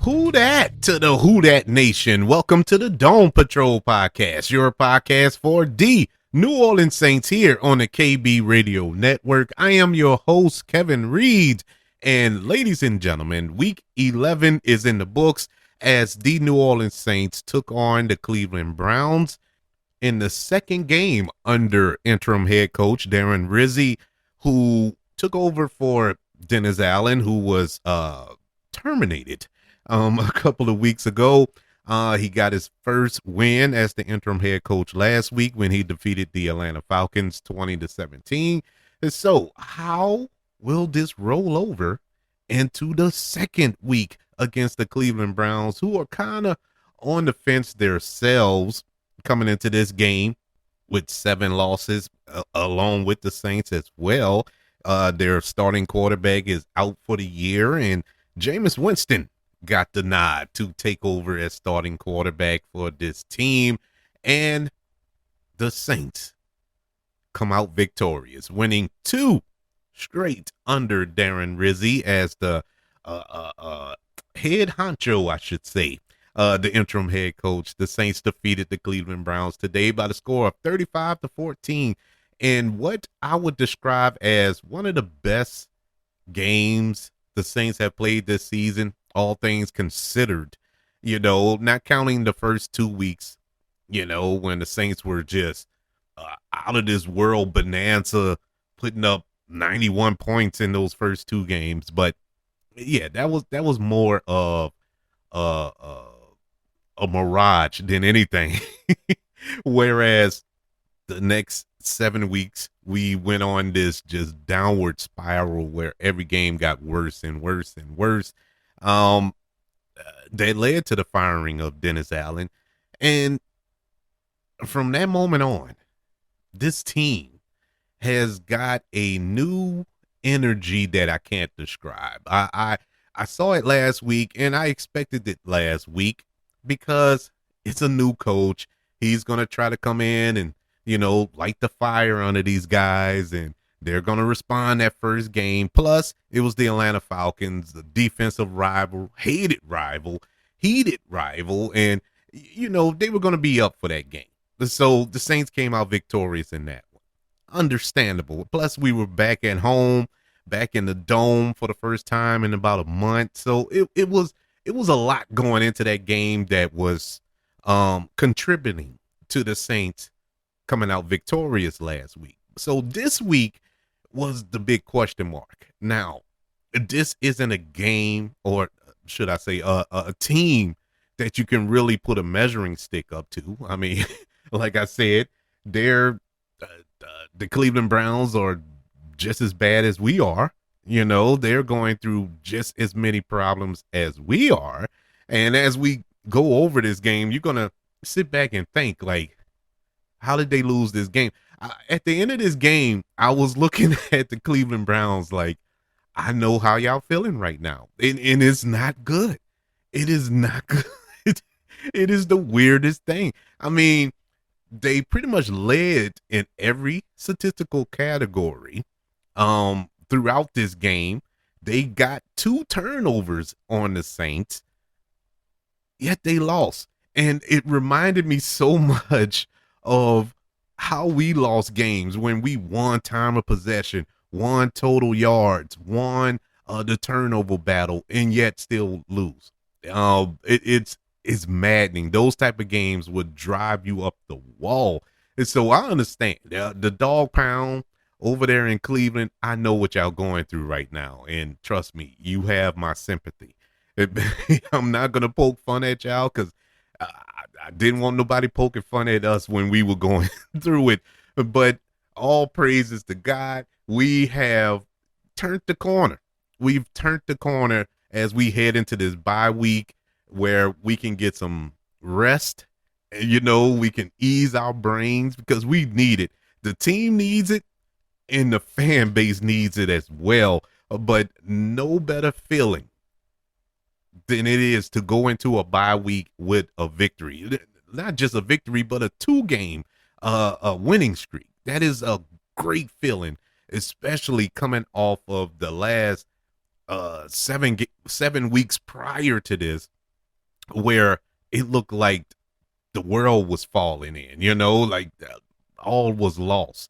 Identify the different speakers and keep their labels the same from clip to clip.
Speaker 1: Who dat to the Who Dat Nation? Welcome to the Dome Patrol podcast, your podcast for the New Orleans Saints here on the KB Radio Network. I am your host, Kevin Reed. And ladies and gentlemen, week 11 is in the books as the New Orleans Saints took on the Cleveland Browns in the second game under interim head coach Darren Rizzi, who took over for Dennis Allen, who was terminated a couple of weeks ago. He got his first win as the interim head coach last week when he defeated the Atlanta Falcons 20-17. And so how will this roll over into the second week against the Cleveland Browns, who are kind of on the fence themselves coming into this game with 7 losses, along with the Saints as well? Their starting quarterback is out for the year, and Jameis Winston got the nod to take over as starting quarterback for this team. And the Saints come out victorious, winning 2 straight under Darren Rizzi as the head honcho, I should say, the interim head coach. The Saints defeated the Cleveland Browns today by the score of 35-14 in what I would describe as one of the best games the Saints have played this season, all things considered. You know, not counting the first 2 weeks, you know, when the Saints were just out of this world bonanza, putting up 91 points in those first 2 games. But yeah, that was more of a mirage than anything. Whereas the next 7 weeks, we went on this just downward spiral where every game got worse and worse and worse. That led to the firing of Dennis Allen. And from that moment on, this team has got a new energy that I can't describe. I saw it last week, and I expected it last week because it's a new coach. He's going to try to come in and, you know, light the fire under these guys, and they're going to respond that first game. Plus, it was the Atlanta Falcons, the defensive rival, heated rival, and, you know, they were going to be up for that game. So the Saints came out victorious in that one. Understandable. Plus, we were back at home, back in the Dome for the first time in about a month. So it was a lot going into that game that was contributing to the Saints coming out victorious last week. So this week was the big question mark. Now, this isn't a game, or should I say a team that you can really put a measuring stick up to. I mean, like I said, they're the Cleveland Browns are just as bad as we are. You know, they're going through just as many problems as we are. And as we go over this game, you're going to sit back and think, like, how did they lose this game? At the end of this game, I was looking at the Cleveland Browns like, I know how y'all feeling right now. And it's not good. It is not good. It is the weirdest thing. I mean, they pretty much led in every statistical category throughout this game. They got 2 turnovers on the Saints, yet they lost. And it reminded me so much of how we lost games when we won time of possession, won total yards, won the turnover battle, and yet still lose. It's maddening. Those type of games would drive you up the wall. And so I understand the dog pound over there in Cleveland. I know what y'all going through right now. And trust me, you have my sympathy. I'm not going to poke fun at y'all because I didn't want nobody poking fun at us when we were going through it. But all praises to God. We have turned the corner. We've turned the corner as we head into this bye week where we can get some rest. You know, we can ease our brains because we need it. The team needs it, and the fan base needs it as well. But no better feeling than it is to go into a bye week with a victory. Not just a victory, but a 2-game a winning streak. That is a great feeling, especially coming off of the last 7 weeks prior to this, where it looked like the world was falling in, like all was lost.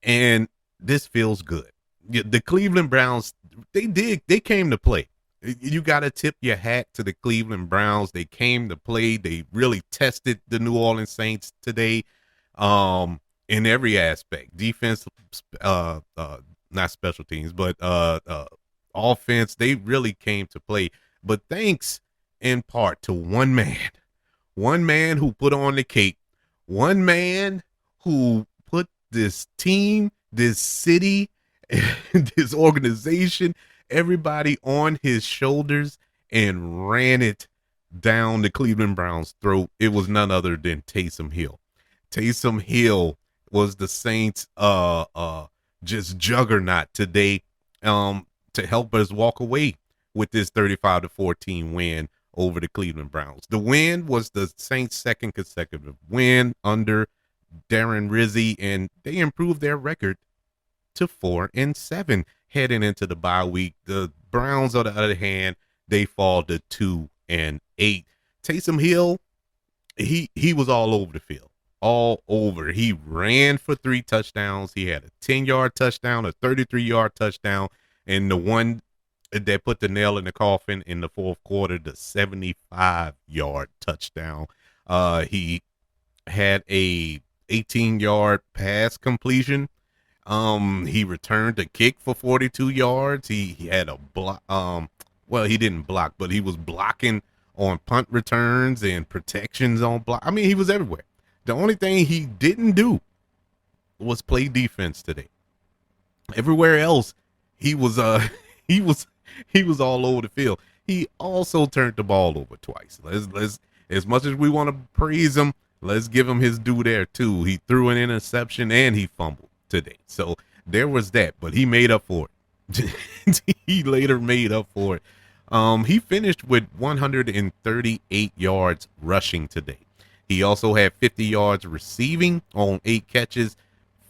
Speaker 1: And this feels good. The Cleveland Browns, they came to play. You got to tip your hat to the Cleveland Browns. They came to play. They really tested the New Orleans Saints today, in every aspect. Defense, not special teams, but offense. They really came to play. But thanks in part to one man who put on the cake, one man who put this team, this city, this organization, everybody on his shoulders and ran it down the Cleveland Browns' throat. It was none other than Taysom Hill. Taysom Hill was the Saints just juggernaut today, to help us walk away with this 35-14 win over the Cleveland Browns. The win was the Saints' second consecutive win under Darren Rizzi, and they improved their record to 4-7 heading into the bye week. The Browns, on the other hand, they fall to 2-8. Taysom Hill, he was all over the field, all over. He ran for 3 touchdowns. He had a 10-yard touchdown, a 33-yard touchdown, and the one that put the nail in the coffin in the fourth quarter, the 75-yard touchdown. He had a 18-yard pass completion. He returned a kick for 42 yards. He had a block. Well, he didn't block, but he was blocking on punt returns and protections on block. I mean, he was everywhere. The only thing he didn't do was play defense today. Everywhere else, he was he was all over the field. He also turned the ball over twice. Let's as much as we want to praise him, let's give him his due there too. He threw an interception and he fumbled today. So there was that, but he made up for it. He later made up for it. He finished with 138 yards rushing today. He also had 50 yards receiving on 8 catches,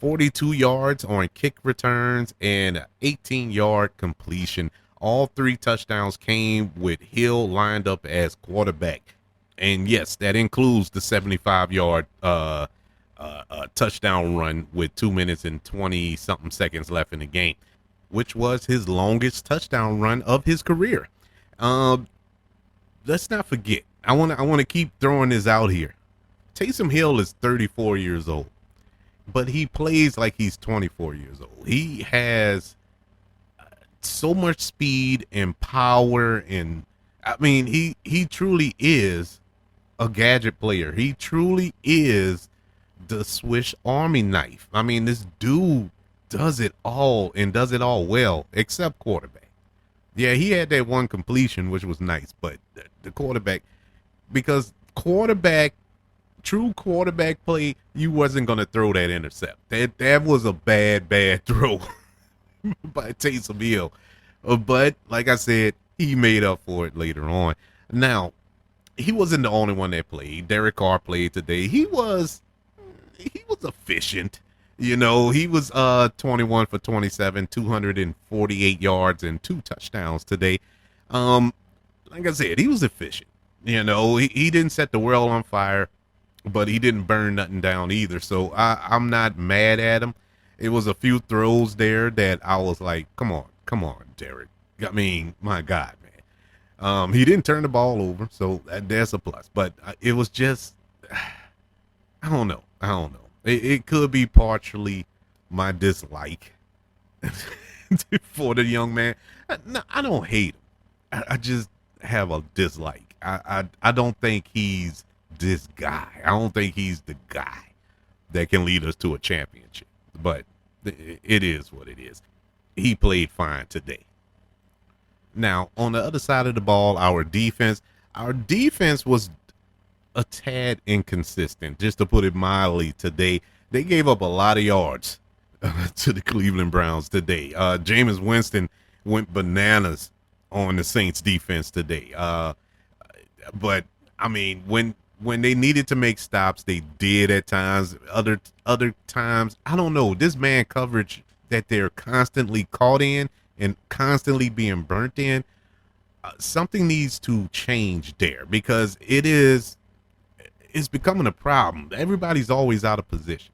Speaker 1: 42 yards on kick returns, and an 18-yard completion. All 3 touchdowns came with Hill lined up as quarterback. And yes, that includes the 75-yard touchdown run with 2 minutes and 20-something seconds left in the game, which was his longest touchdown run of his career. Let's not forget. I want to keep throwing this out here. Taysom Hill is 34 years old, but he plays like he's 24 years old. He has so much speed and power, and I mean, he truly is a gadget player. He truly is the Swiss Army knife. I mean, this dude does it all and does it all well, except quarterback. Yeah, he had that one completion, which was nice, but the quarterback, because true quarterback play, you wasn't going to throw that intercept. That was a bad throw by Taysom Hill. But like I said, he made up for it later on. Now, he wasn't the only one that played. Derek Carr played today. He was efficient. He was 21 for 27, 248 yards and 2 touchdowns today. Like I said, he was efficient. He didn't set the world on fire, but he didn't burn nothing down either. So I'm not mad at him. It was a few throws there that I was like, come on, Derek. I mean, my God, man. He didn't turn the ball over, so that's a plus. But it was just, I don't know. It could be partially my dislike for the young man. I don't hate him. I just have a dislike. I don't think he's this guy. I don't think he's the guy that can lead us to a championship. But it is what it is. He played fine today. Now, on the other side of the ball, our defense was a tad inconsistent, just to put it mildly. Today, they gave up a lot of yards to the Cleveland Browns today. Jameis Winston went bananas on the Saints defense today. But I mean, when they needed to make stops, they did at times. Other times, I don't know. This man coverage that they're constantly caught in and constantly being burnt in, something needs to change there because it's becoming a problem. Everybody's always out of position.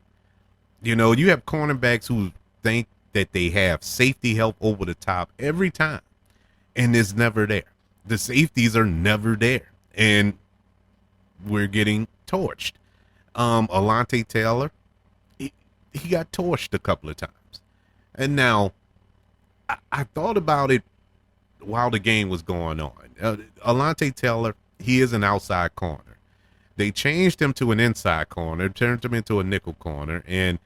Speaker 1: You have cornerbacks who think that they have safety help over the top every time, and it's never there. The safeties are never there, and we're getting torched. Alante Taylor, he got torched a couple of times. And now, I thought about it while the game was going on. Alante Taylor, he is an outside corner. They changed him to an inside corner, turned him into a nickel corner, and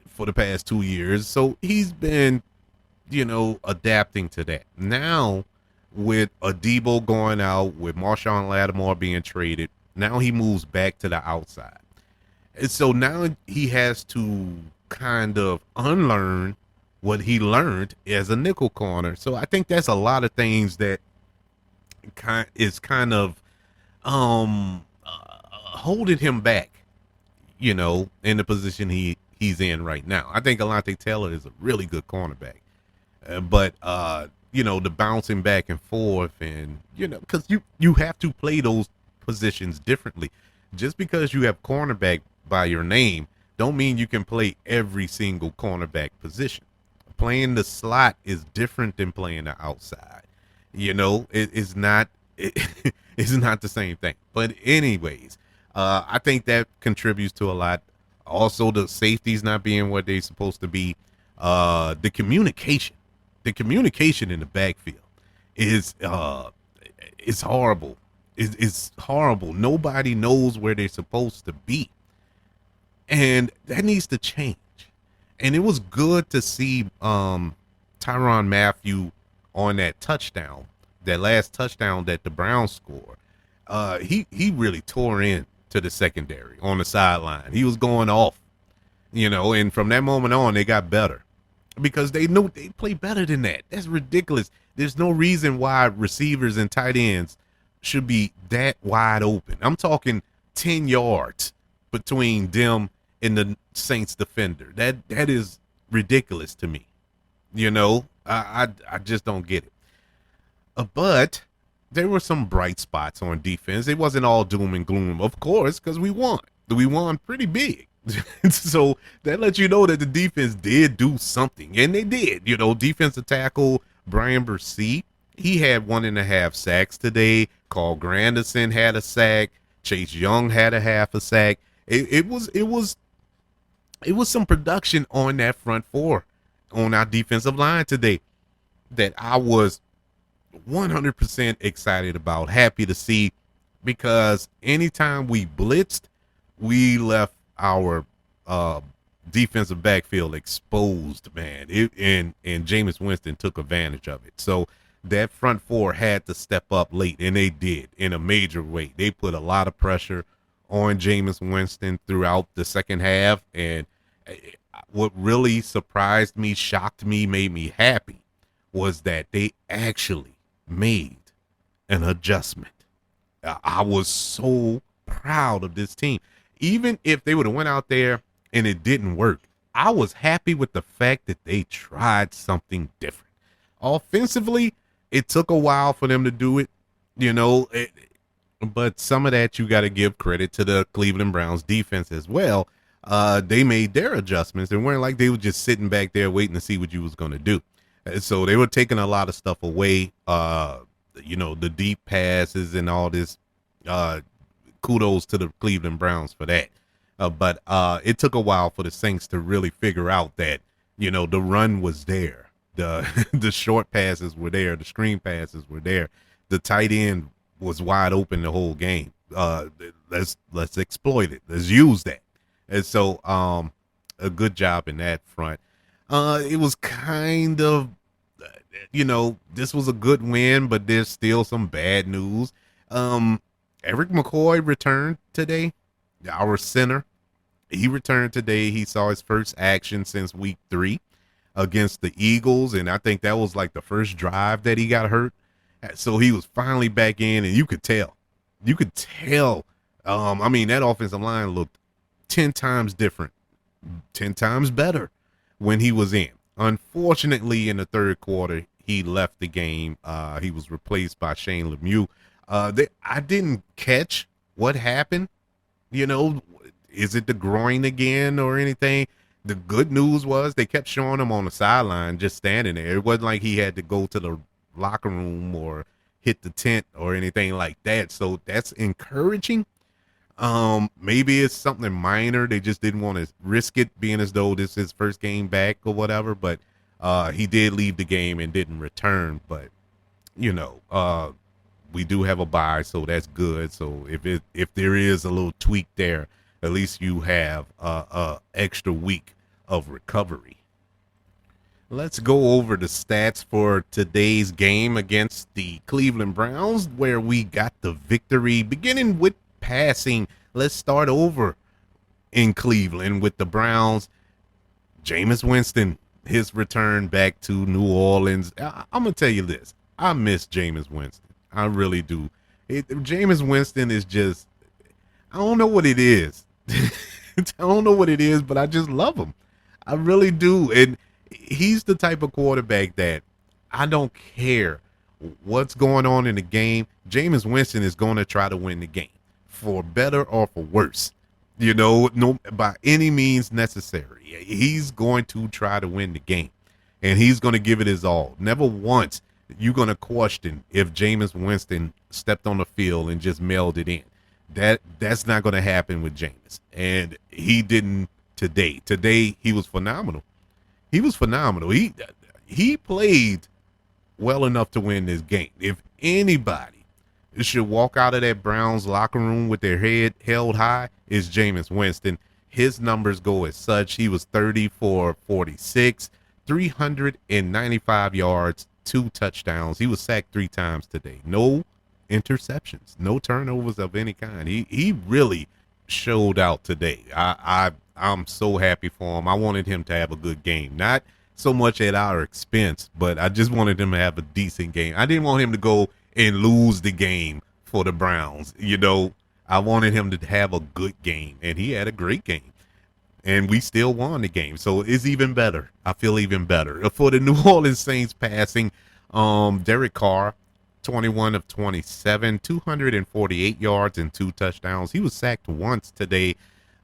Speaker 1: for the past 2 years, so he's been, adapting to that. Now, with Adebo going out, with Marshawn Lattimore being traded, now he moves back to the outside. And so now he has to kind of unlearn what he learned as a nickel corner. So I think that's a lot of things that is kind of holding him back, in the position he's in right now. I think Alante Taylor is a really good cornerback. But the bouncing back and forth and, because you have to play those positions differently. Just because you have cornerback by your name don't mean you can play every single cornerback position. Playing the slot is different than playing the outside. It's not it's not the same thing. But anyways, I think that contributes to a lot. Also, the safeties not being what they're supposed to be. The communication in the backfield is horrible. It's horrible. Nobody knows where they're supposed to be, and that needs to change. And it was good to see Tyrann Mathieu on that touchdown, that last touchdown that the Browns scored. He really tore in to the secondary on the sideline. He was going off, and from that moment on, they got better because they know they play better than that. That's ridiculous. There's no reason why receivers and tight ends should be that wide open. I'm talking 10 yards between them and the Saints defender. That is ridiculous to me. I just don't get it. But there were some bright spots on defense. It wasn't all doom and gloom, of course, because we won. We won pretty big. So that lets you know that the defense did do something, and they did. Defensive tackle Brian Bursey, he had 1.5 sacks today. Carl Granderson had a sack. Chase Young had a half a sack. It was some production on that front four on our defensive line today that I was 100% excited about, happy to see, because anytime we blitzed, we left our defensive backfield exposed, man. And Jameis Winston took advantage of it. So that front four had to step up late, and they did in a major way. They put a lot of pressure on Jameis Winston throughout the second half, and what really surprised me, shocked me, made me happy was that they actually made an adjustment. I was so proud of this team. Even if they would have went out there and it didn't work, I was happy with the fact that they tried something different. Offensively, it took a while for them to do it, but some of that you got to give credit to the Cleveland Browns defense as well. They made their adjustments and weren't like they were just sitting back there waiting to see what you was going to do. So they were taking a lot of stuff away, the deep passes and all this. Kudos to the Cleveland Browns for that. But it took a while for the Saints to really figure out that, the run was there. The short passes were there. The screen passes were there. The tight end was wide open the whole game. Let's exploit it. Let's use that. And so a good job in that front. It was kind of, this was a good win, but there's still some bad news. Eric McCoy returned today, our center. He returned today. He saw his first action since week 3 against the Eagles, and I think that was like the first drive that he got hurt. So he was finally back in, and you could tell. That offensive line looked 10 times different, 10 times better when he was in. Unfortunately, in the third quarter, he left the game. He was replaced by Shane Lemieux. I didn't catch what happened. You know, is it the groin again or anything? The good news was they kept showing him on the sideline just standing there. It wasn't like he had to go to the locker room or hit the tent or anything like that. So that's encouraging. Maybe it's something minor. They just didn't want to risk it, being as though this is his first game back or whatever. But he did leave the game and didn't return. But we do have a bye, so that's good. So if there is a little tweak there, at least you have a extra week of recovery. Let's go over the stats for today's game against the Cleveland Browns, where we got the victory. Beginning with passing, let's start over in Cleveland with the Browns. Jameis Winston, his return back to New Orleans. I'm going to tell you this. I miss Jameis Winston. I really do. Jameis Winston is just, I don't know what it is. I don't know what it is, but I just love him. I really do. And he's the type of quarterback that I don't care what's going on in the game. Jameis Winston is going to try to win the game, for better or for worse. No, by any means necessary. He's going to try to win the game, and he's going to give it his all. Never once you're going to question if Jameis Winston stepped on the field and just mailed it in. That's not going to happen with Jameis, and he didn't today. Today he was phenomenal. He was phenomenal. He played well enough to win this game. If anybody should walk out of that Browns locker room with their head held high, it's Jameis Winston. His numbers go as such. He was 30 for 46, 395 yards, 2 touchdowns. He was sacked 3 times today. No interceptions, no turnovers of any kind. He really showed out today. I'm so happy for him. I wanted him to have a good game, not so much at our expense, but I just wanted him to have a decent game. I didn't want him to go and lose the game for the Browns. I wanted him to have a good game, and he had a great game, and we still won the game. So it's even better. I feel even better. For the New Orleans Saints passing, Derek Carr, 21 of 27, 248 yards and 2 touchdowns. He was sacked once today.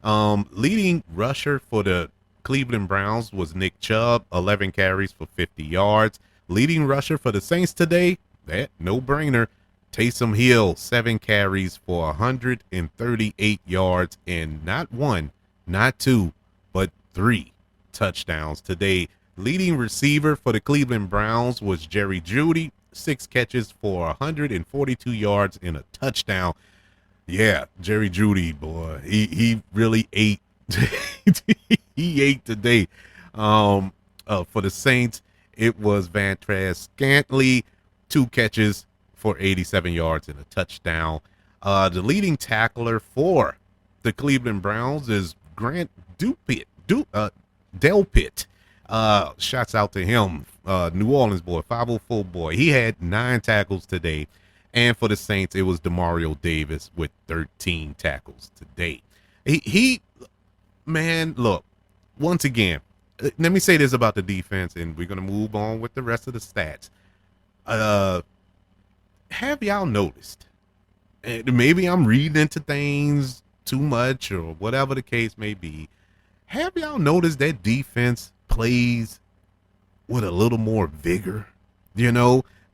Speaker 1: Leading rusher for the Cleveland Browns was Nick Chubb, 11 carries for 50 yards. Leading rusher for the Saints today, that no-brainer, Taysom Hill, 7 carries for 138 yards and not 1, not 2, but 3 touchdowns today. Leading receiver for the Cleveland Browns was Jerry Jeudy, 6 catches for 142 yards and a touchdown. Yeah, Jerry Jeudy, boy, he really ate. He ate today. For the Saints, it was Van Scantling, 2 catches for 87 yards and a touchdown. The leading tackler for the Cleveland Browns is Grant Delpit. Shouts out to him. New Orleans boy, 504 boy. He had 9 tackles today. And for the Saints, it was Demario Davis with 13 tackles today. Man, look, once again, let me say this about the defense, and we're going to move on with the rest of the stats. Have y'all noticed, and maybe I'm reading into things too much or whatever the case may be, have y'all noticed that defense plays with a little more vigor,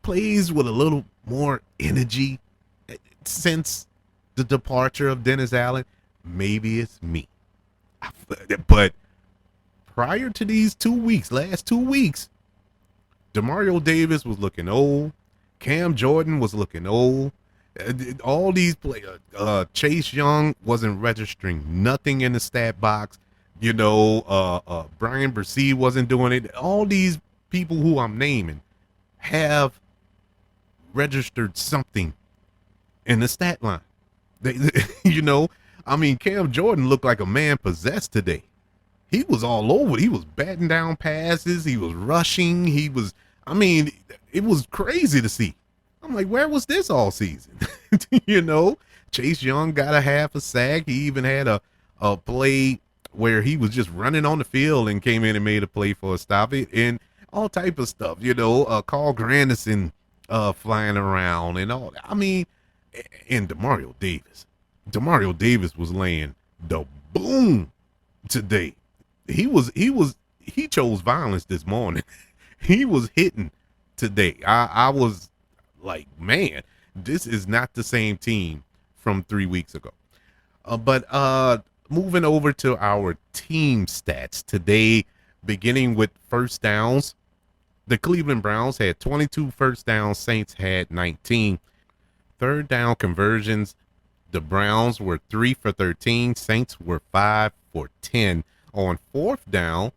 Speaker 1: plays with a little more energy since the departure of Dennis Allen? Maybe it's me. But prior to these last 2 weeks, Demario Davis was looking old. Cam Jordan was looking old. All these players, Chase Young wasn't registering nothing in the stat box. Brian Brzee wasn't doing it. All these people who I'm naming have registered something in the stat line. Cam Jordan looked like a man possessed today. He was all over. He was batting down passes. He was rushing. It was crazy to see. I'm like, where was this all season? Chase Young got a half a sack. He even had a play where he was just running on the field and came in and made a play for a stop. And all type of stuff. Carl Granderson flying around and all. I mean, and Demario Davis was laying the boom today. He chose violence this morning. He was hitting today. I was like, man, this is not the same team from 3 weeks ago. But moving over to our team stats today, beginning with first downs, the Cleveland Browns had 22 first downs, Saints had 19. Third down conversions, the Browns were 3 for 13, Saints were 5 for 10. On fourth down,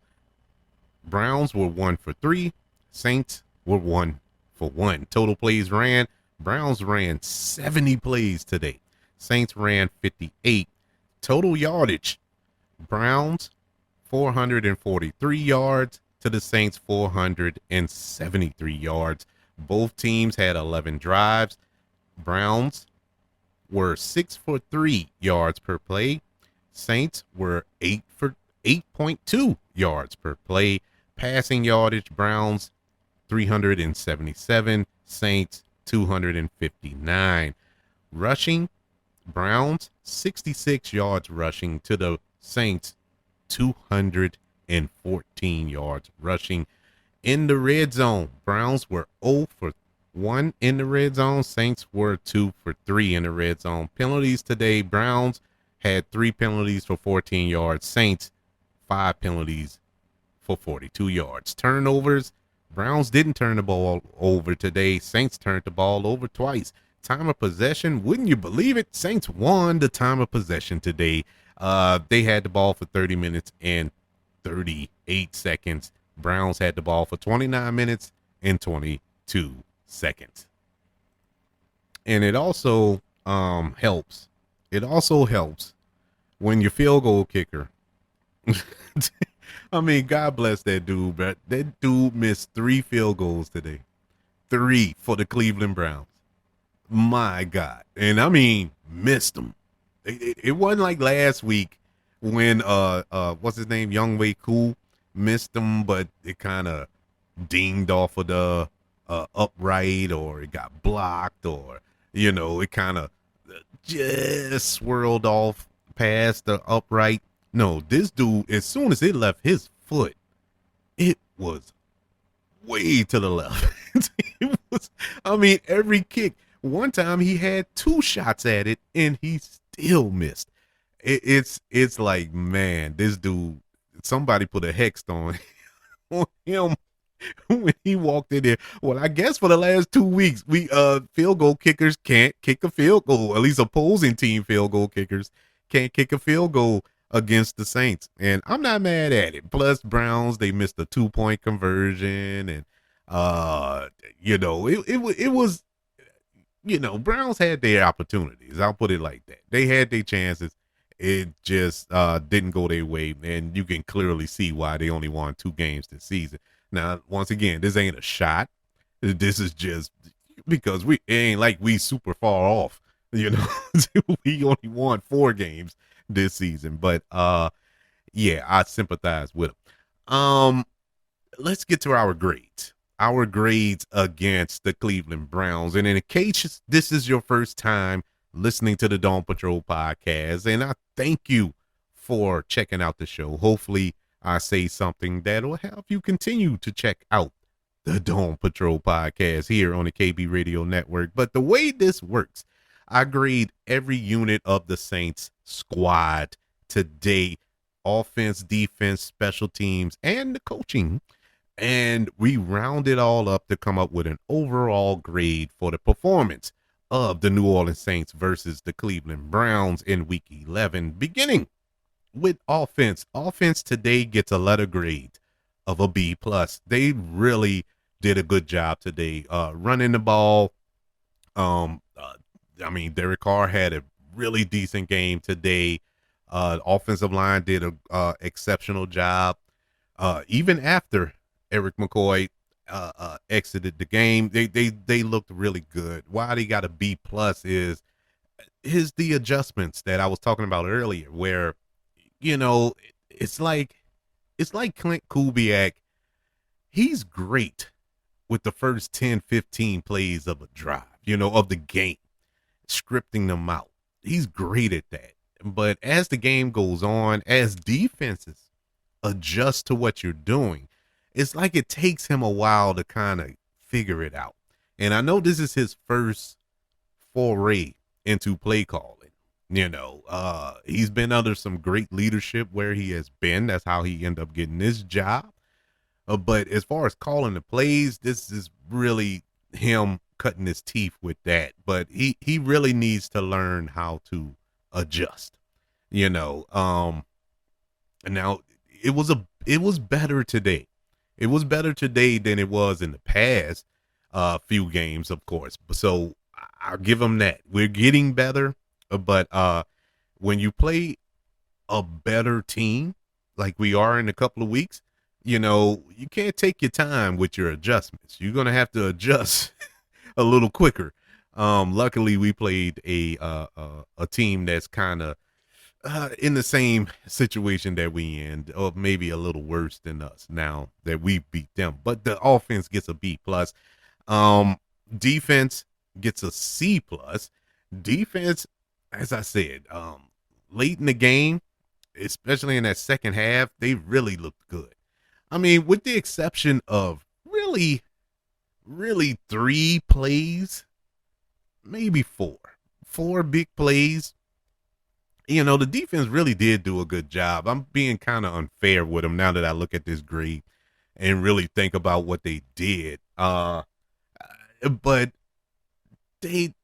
Speaker 1: Browns were 1 for 3, Saints were 1 for 1. Total plays ran, Browns ran 70 plays today. Saints ran 58. Total yardage, Browns 443 yards to the Saints 473 yards. Both teams had 11 drives. Browns were 6 for 3 yards per play. Saints were 8.2 yards per play. Passing yardage, Browns 377, Saints 259. Rushing, Browns 66 yards rushing to the Saints 214 yards rushing. In the red zone, Browns were 0 for 1 in the red zone. Saints were 2 for 3 in the red zone. Penalties today, Browns had 3 penalties for 14 yards. Saints 5 penalties for 42 yards. Turnovers, Browns didn't turn the ball over today. Saints turned the ball over twice. Time of possession, wouldn't you believe it? Saints won the time of possession today. They had the ball for 30 minutes and 38 seconds. Browns had the ball for 29 minutes and 22 seconds. And it also helps. It also helps when your field goal kicker. I mean, God bless that dude, but that dude missed 3 field goals today. 3 for the Cleveland Browns. My God. And I mean, missed them. It wasn't like last week when what's his name, Younghoe Koo missed them, but it kind of dinged off of the upright, or it got blocked, or it kind of just swirled off past the upright. No, this dude, as soon as it left his foot, it was way to the left. It was, I mean, every kick. One time he had 2 shots at it and he still missed. It's like, man, this dude, somebody put a hex on him when he walked in there. Well, I guess for the last 2 weeks, we field goal kickers can't kick a field goal. At least opposing team field goal kickers can't kick a field goal against the Saints. And I'm not mad at it. Plus, Browns, they missed a 2-point conversion, and it was, Browns had their opportunities. I'll put it like that. They had their chances. It just didn't go their way, and you can clearly see why they only won 2 games this season. Now, once again, this ain't a shot. This is just because it ain't like we super far off. We only won 4 games this season, but yeah, I sympathize with them. Let's get to our grades. Our grades against the Cleveland Browns. And in case this is your first time listening to the Dawn Patrol podcast, and I thank you for checking out the show. Hopefully, I say something that will help you continue to check out the Dawn Patrol podcast here on the KB Radio Network. But the way this works, I grade every unit of the Saints squad today: offense, defense, special teams, and the coaching. And we round it all up to come up with an overall grade for the performance of the New Orleans Saints versus the Cleveland Browns in Week 11, beginning with offense. Offense today gets a letter grade of a B+. They really did a good job today running the ball. Derek Carr had a really decent game today. Offensive line did a exceptional job. Even after Eric McCoy exited the game, they looked really good. Why they got a B+ is the adjustments that I was talking about earlier, where it's like Clint Kubiak he's great with the first 10, 15 plays of a drive, of the game, scripting them out. He's great at that. But as the game goes on, as defenses adjust to what you're doing, it's like it takes him a while to kind of figure it out. And I know this is his first foray into play calling. He's been under some great leadership where he has been. That's how he ended up getting this job. But as far as calling the plays, this is really him cutting his teeth with that. But he really needs to learn how to adjust. Now it was better today. It was better today than it was in the past few games, of course. So I'll give him that. We're getting better, but when you play a better team like we are in a couple of weeks, you can't take your time with your adjustments. You're gonna have to adjust a little quicker. Luckily, we played a team that's kind of in the same situation that we in, or maybe a little worse than us now that we beat them. But the offense gets a B plus. Defense gets a C plus. Defense, as I said, late in the game, especially in that second half, they really looked good. I mean, with the exception of really, really 3 plays, maybe 4 big plays. The defense really did do a good job. I'm being kind of unfair with them now that I look at this grade and really think about what they did. But they,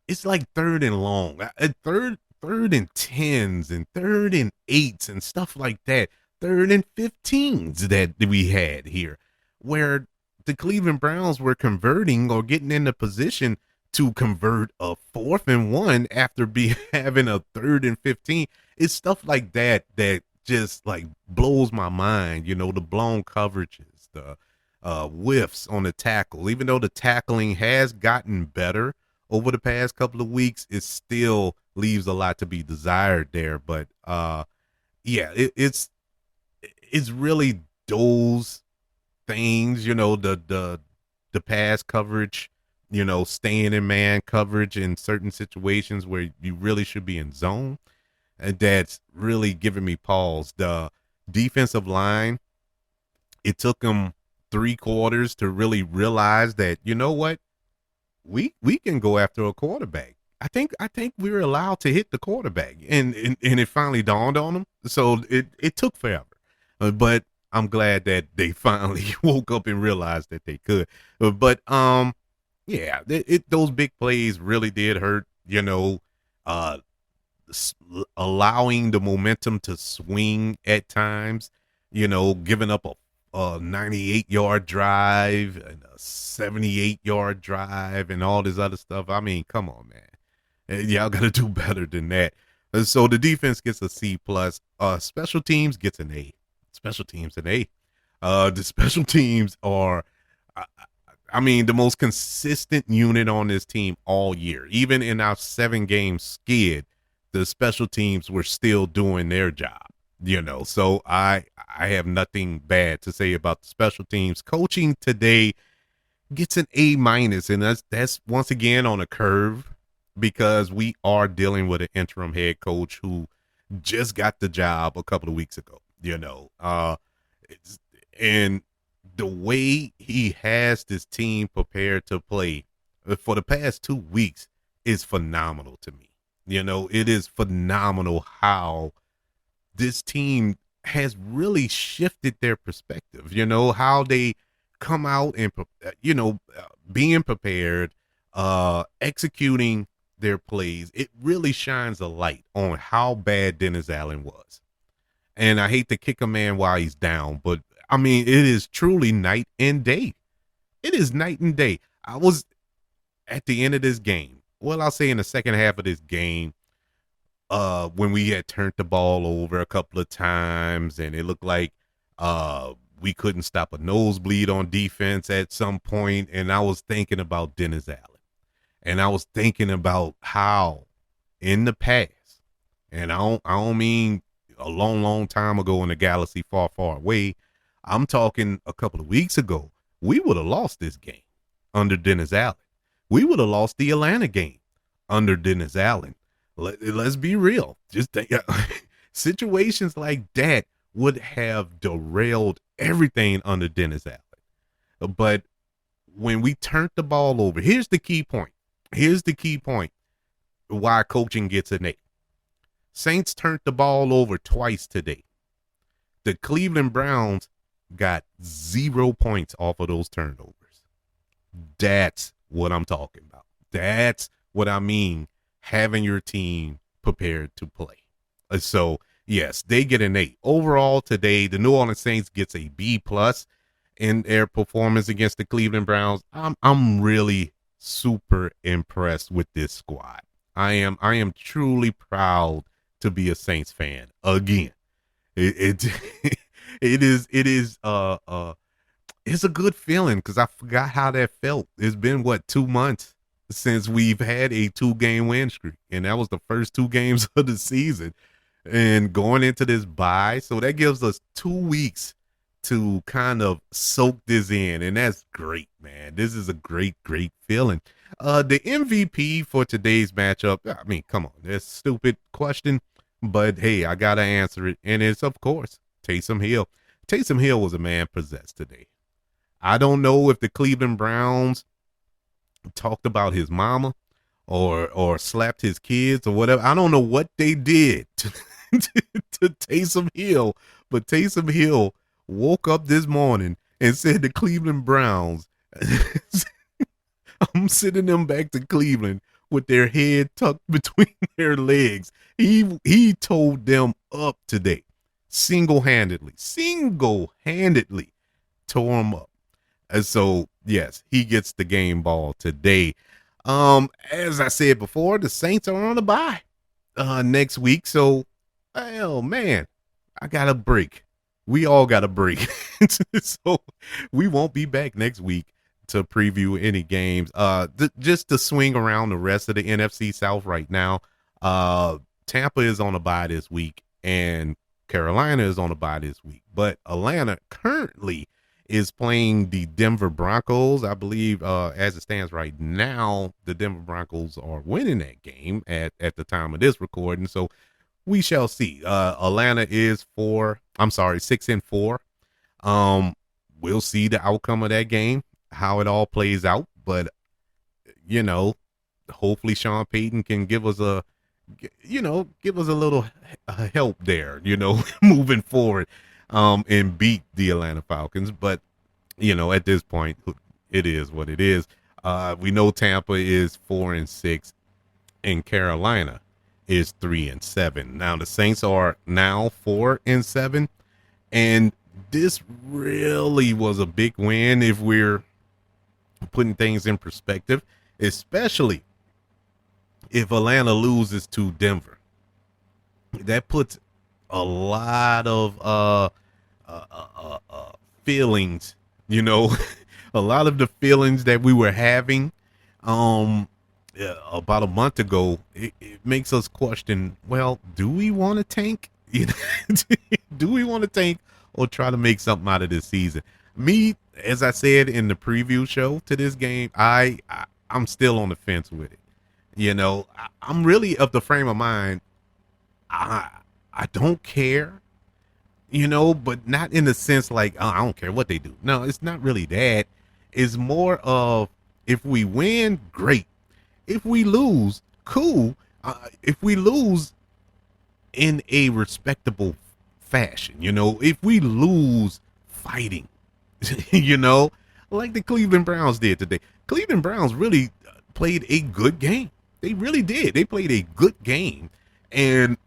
Speaker 1: it's like third and long, third and tens and third and eights and stuff like that. Third and 15s that we had here, where the Cleveland Browns were converting or getting into position to convert a 4th and 1 after having a 3rd and 15. It's stuff like that that just like blows my mind. The blown coverages, the whiffs on the tackle. Even though the tackling has gotten better over the past couple of weeks, it still leaves a lot to be desired there. But it's really those things, the pass coverage, staying in man coverage in certain situations where you really should be in zone. And that's really giving me pause. The defensive line, it took them 3 quarters to really realize that, what, we can go after a quarterback. I think we were allowed to hit the quarterback, and it finally dawned on them. So it took forever. But I'm glad that they finally woke up and realized that they could. But those big plays really did hurt. Allowing the momentum to swing at times. Giving up a 98-yard drive and a 78-yard drive and all this other stuff. I mean, come on, man. Y'all got to do better than that. So the defense gets a C plus. Special teams gets an A. Special teams an A. The special teams are, the most consistent unit on this team all year. Even in our 7-game skid, the special teams were still doing their job. So I have nothing bad to say about the special teams. Coaching today gets an A minus, and that's once again on a curve because we are dealing with an interim head coach who just got the job a couple of weeks ago. And the way he has this team prepared to play for the past 2 weeks is phenomenal to me. It is phenomenal how this team has really shifted their perspective, how they come out and, being prepared, executing their plays. It really shines a light on how bad Dennis Allen was. And I hate to kick a man while he's down, but it is truly night and day. It is night and day. I was at the end of this game. Well, I'll say in the second half of this game, when we had turned the ball over a couple of times and it looked like we couldn't stop a nosebleed on defense at some point. And I was thinking about Dennis Allen. And I was thinking about how in the past, and I don't mean a long, long time ago in a galaxy far, far away, I'm talking a couple of weeks ago, we would have lost this game under Dennis Allen. We would have lost the Atlanta game under Dennis Allen. Let's be real. Just think, situations like that would have derailed everything under Dennis Allen. But when we turned the ball over, here's the key point. Here's the key point why coaching gets an A. Saints turned the ball over twice today. The Cleveland Browns got 0 points off of those turnovers. That's what I'm talking about. That's what I mean, having your team prepared to play. So, yes, they get an A. Overall today, the New Orleans Saints gets a B+ in their performance against the Cleveland Browns. I'm really super impressed with this squad. I am truly proud to be a Saints fan again. It is it's a good feeling because I forgot how that felt. It's been 2 months since we've had a 2-game win streak, and that was the first 2 games of the season, and going into this bye, so that gives us 2 weeks to kind of soak this in, and that's great, man. This is a great feeling. The MVP for today's matchup, I mean, come on, that's a stupid question, but hey, I gotta answer it, and it's, of course, Taysom Hill. Taysom Hill was a man possessed today. I don't know if the Cleveland Browns talked about his mama or slapped his kids or whatever. I don't know what they did to Taysom Hill, but Taysom Hill woke up this morning and said the Cleveland Browns, I'm sending them back to Cleveland with their head tucked between their legs. He told them up today, single-handedly tore them up. And so, yes, he gets the game ball today. As I said before, the Saints are on a bye next week. So, oh man, I got a break. We all got a break. So we won't be back next week to preview any games. Just to swing around the rest of the NFC South right now. Tampa is on a bye this week, and Carolina is on a bye this week. But Atlanta currently is playing the Denver Broncos. I believe, as it stands right now, the Denver Broncos are winning that game at the time of this recording. So we shall see. Atlanta is 6-4. We'll see the outcome of that game, how it all plays out. But, hopefully Sean Payton can give us a little help there, moving forward, and beat the Atlanta Falcons. But, at this point, it is what it is. We know Tampa is 4-6 and Carolina is 3-7. Now the Saints are now 4-7, and this really was a big win if we're putting things in perspective, especially if Atlanta loses to Denver. That puts a lot of feelings, a lot of the feelings that we were having about a month ago. It makes us question, well, do we want to tank? Do we want to tank or try to make something out of this season? Me, as I said in the preview show to this game, I'm still on the fence with it. I'm really of the frame of mind, I don't care, but not in the sense like, oh, I don't care what they do. No, it's not really that. It's more of, if we win, great. If we lose, cool. If we lose in a respectable fashion, if we lose fighting, like the Cleveland Browns did today. Cleveland Browns really played a good game. They really did. They played a good game, and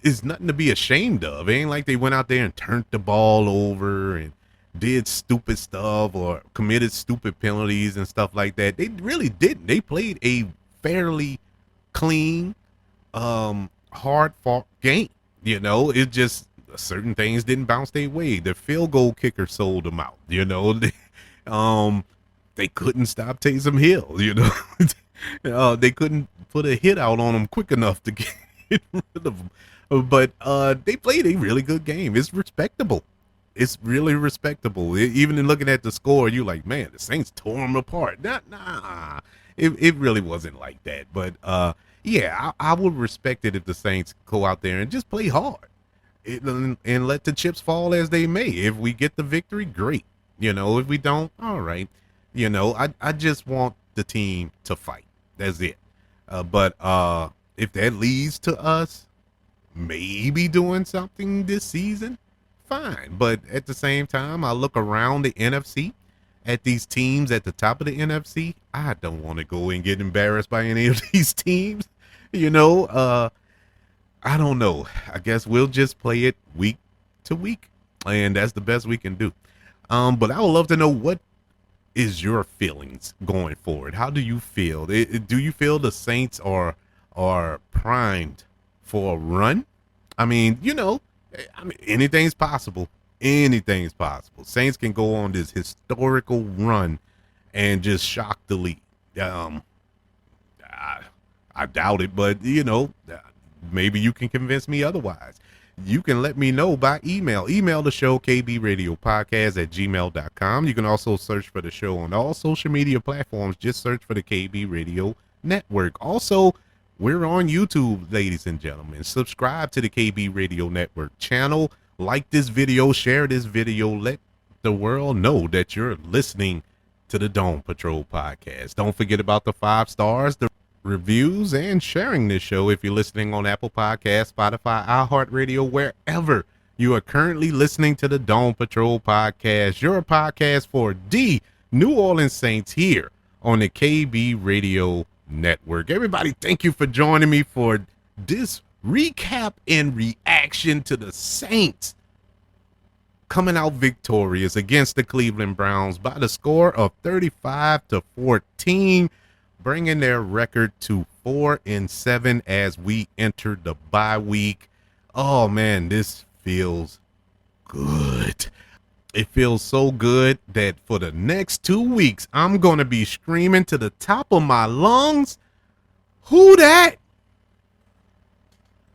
Speaker 1: it's nothing to be ashamed of. It ain't like they went out there and turned the ball over and did stupid stuff or committed stupid penalties and stuff like that. They really didn't. They played a fairly clean, hard-fought game. It just, certain things didn't bounce their way. The field goal kicker sold them out. They couldn't stop Taysom Hill. They couldn't put a hit out on him quick enough to get rid of him. But they played a really good game. It's respectable. it's really respectable. Even in looking at the score, you like, man, the Saints tore them apart. Nah, it really wasn't like that. But yeah, I would respect it if the Saints go out there and just play hard and let the chips fall as they may. If we get the victory, great. If we don't, all right. I just want the team to fight. That's it. But if that leads to us maybe doing something this season, fine. But at the same time, I look around the NFC at these teams at the top of the NFC. I don't want to go and get embarrassed by any of these teams. I don't know. I guess we'll just play it week to week, and that's the best we can do. But I would love to know, what is your feelings going forward? How do you feel? Do you feel the Saints are primed for a run? I mean, anything's possible. Anything's possible. Saints can go on this historical run and just shock the league. I doubt it, but maybe you can convince me otherwise. You can let me know by email. Email the show, kbradiopodcast@gmail.com. You can also search for the show on all social media platforms. Just search for the KB Radio Network. Also, we're on YouTube, ladies and gentlemen. Subscribe to the KB Radio Network channel. Like this video, share this video. Let the world know that you're listening to the Dome Patrol podcast. Don't forget about the 5 stars, the reviews, and sharing this show if you're listening on Apple Podcasts, Spotify, iHeartRadio, wherever you are currently listening to the Dome Patrol podcast. Your podcast for the New Orleans Saints here on the KB Radio Network. Everybody, thank you for joining me for this recap and reaction to the Saints coming out victorious against the Cleveland Browns by the score of 35-14. Bringing their record to 4-7 as we enter the bye week. Oh man, this feels good. It feels so good that for the next 2 weeks, I'm going to be screaming to the top of my lungs, who that?